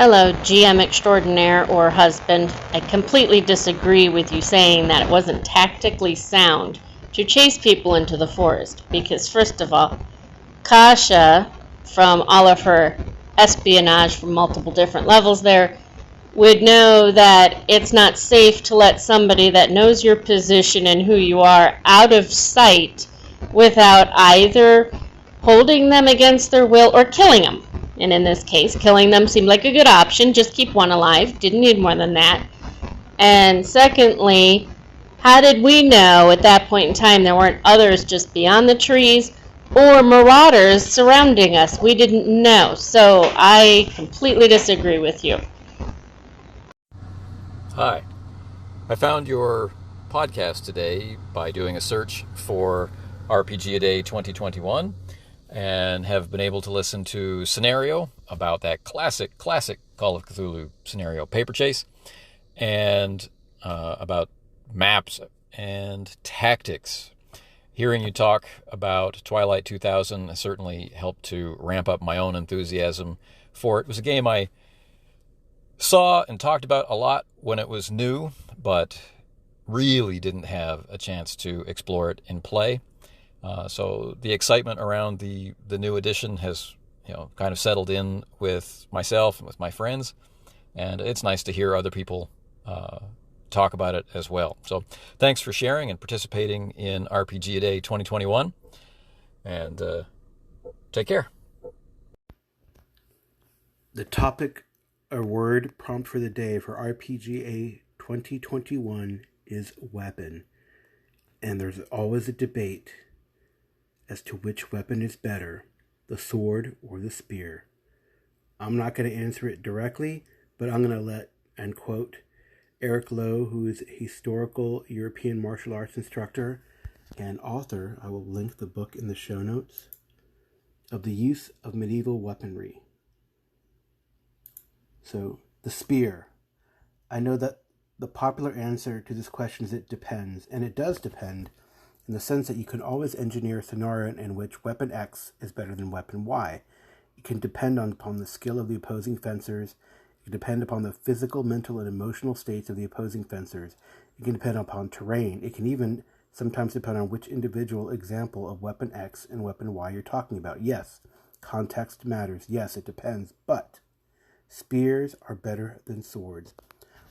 Hello, GM extraordinaire or husband. I completely disagree with you saying that it wasn't tactically sound to chase people into the forest. Because, first of all, Kasha, from all of her espionage from multiple different levels there, would know that it's not safe to let somebody that knows your position and who you are out of sight without either holding them against their will or killing them. And in this case, killing them seemed like a good option. Just keep one alive. Didn't need more than that. And secondly, how did we know at that point in time there weren't others just beyond the trees or marauders surrounding us? We didn't know. So I completely disagree with you. Hi. I found your podcast today by doing a search for RPG A Day 2021 and have been able to listen to Scenario about that classic Call of Cthulhu scenario, Paper Chase, and about maps and tactics. Hearing you talk about Twilight 2000 has certainly helped to ramp up my own enthusiasm for it. It was a game I saw and talked about a lot when it was new, but really didn't have a chance to explore it in play. So the excitement around the new edition has, kind of settled in with myself and with my friends, and it's nice to hear other people talk about it as well. So thanks for sharing and participating in RPG A Day 2021, and take care. The topic or word prompt for the day for RPGA 2021 is weapon. And there's always a debate as to which weapon is better, the sword or the spear. I'm not going to answer it directly, but I'm going to let and quote Eric Lowe, who is a historical European martial arts instructor and author. I will link the book in the show notes, of the use of medieval weaponry. So, the spear. I know that the popular answer to this question is it depends, and it does depend in the sense that you can always engineer a scenario in which weapon X is better than weapon Y. It can depend upon the skill of the opposing fencers. It can depend upon the physical, mental, and emotional states of the opposing fencers. It can depend upon terrain. It can even sometimes depend on which individual example of weapon X and weapon Y you're talking about. Yes, context matters. Yes, it depends, but spears are better than swords.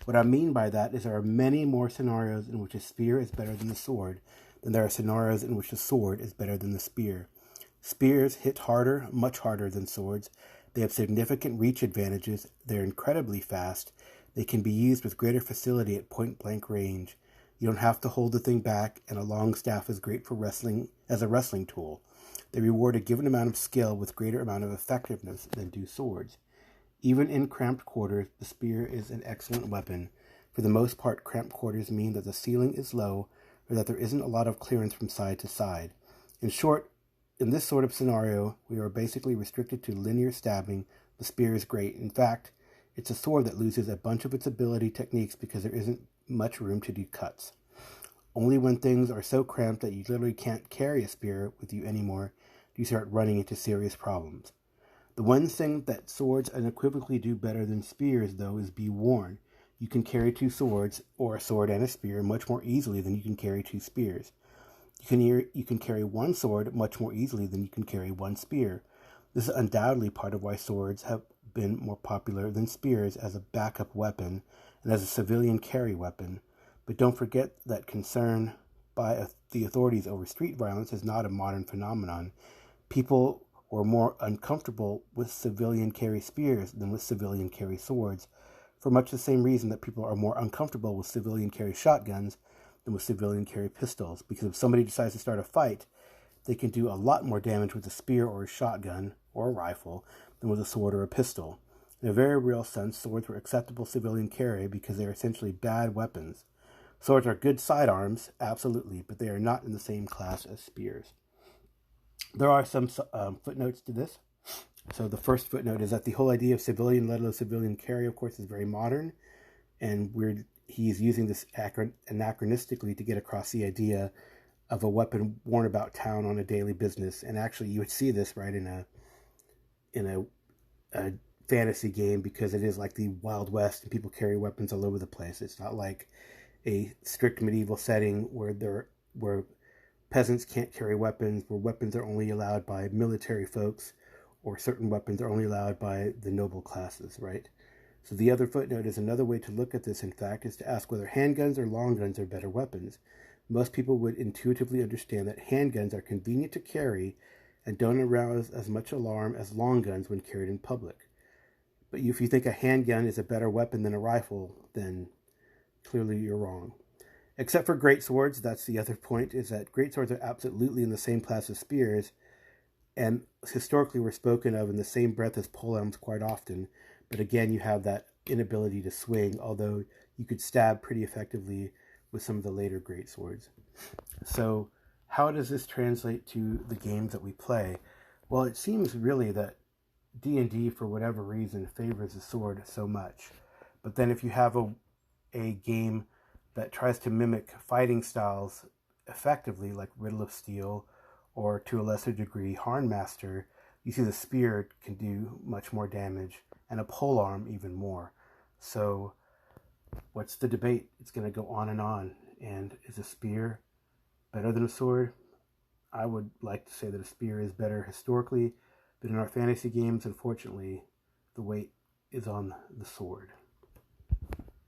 What I mean by that is there are many more scenarios in which a spear is better than the sword than there are scenarios in which the sword is better than the spear. Spears hit harder, much harder than swords. They have significant reach advantages. They're incredibly fast. They can be used with greater facility at point-blank range. You don't have to hold the thing back, and a long staff is great for wrestling as a wrestling tool. They reward a given amount of skill with greater amount of effectiveness than do swords. Even in cramped quarters, the spear is an excellent weapon. For the most part, cramped quarters mean that the ceiling is low or that there isn't a lot of clearance from side to side. In short, in this sort of scenario, we are basically restricted to linear stabbing. The spear is great. In fact, it's a sword that loses a bunch of its ability techniques because there isn't much room to do cuts. Only when things are so cramped that you literally can't carry a spear with you anymore do you start running into serious problems. The one thing that swords unequivocally do better than spears, though, is be worn. You can carry two swords, or a sword and a spear, much more easily than you can carry two spears. You can carry one sword much more easily than you can carry one spear. This is undoubtedly part of why swords have been more popular than spears as a backup weapon and as a civilian carry weapon. But don't forget that concern by the authorities over street violence is not a modern phenomenon. People were more uncomfortable with civilian carry spears than with civilian carry swords, for much the same reason that people are more uncomfortable with civilian carry shotguns than with civilian carry pistols, because if somebody decides to start a fight, they can do a lot more damage with a spear or a shotgun or a rifle than with a sword or a pistol. In a very real sense, swords were acceptable civilian carry because they are essentially bad weapons. Swords are good sidearms, absolutely, but they are not in the same class as spears. There are some footnotes to this. So the first footnote is that the whole idea of civilian, let alone civilian carry, of course, is very modern, and he's using this anachronistically to get across the idea of a weapon worn about town on a daily business. And actually, you would see this right in a fantasy game because it is like the Wild West and people carry weapons all over the place. It's not like a strict medieval setting where peasants can't carry weapons, where weapons are only allowed by military folks, or certain weapons are only allowed by the noble classes, right? So the other footnote is another way to look at this, in fact, is to ask whether handguns or long guns are better weapons. Most people would intuitively understand that handguns are convenient to carry and don't arouse as much alarm as long guns when carried in public. But if you think a handgun is a better weapon than a rifle, then clearly you're wrong. Except for greatswords, that's the other point, is that greatswords are absolutely in the same class as spears, and historically were spoken of in the same breath as polearms quite often. But again, you have that inability to swing, although you could stab pretty effectively with some of the later greatswords. So how does this translate to the games that we play? Well, it seems really that D&D, for whatever reason, favors the sword so much. But then if you have a game that tries to mimic fighting styles effectively, like Riddle of Steel, or to a lesser degree, Harnmaster, you see the spear can do much more damage, and a polearm even more. So what's the debate? It's going to go on. And is a spear better than a sword? I would like to say that a spear is better historically, but in our fantasy games, unfortunately, the weight is on the sword.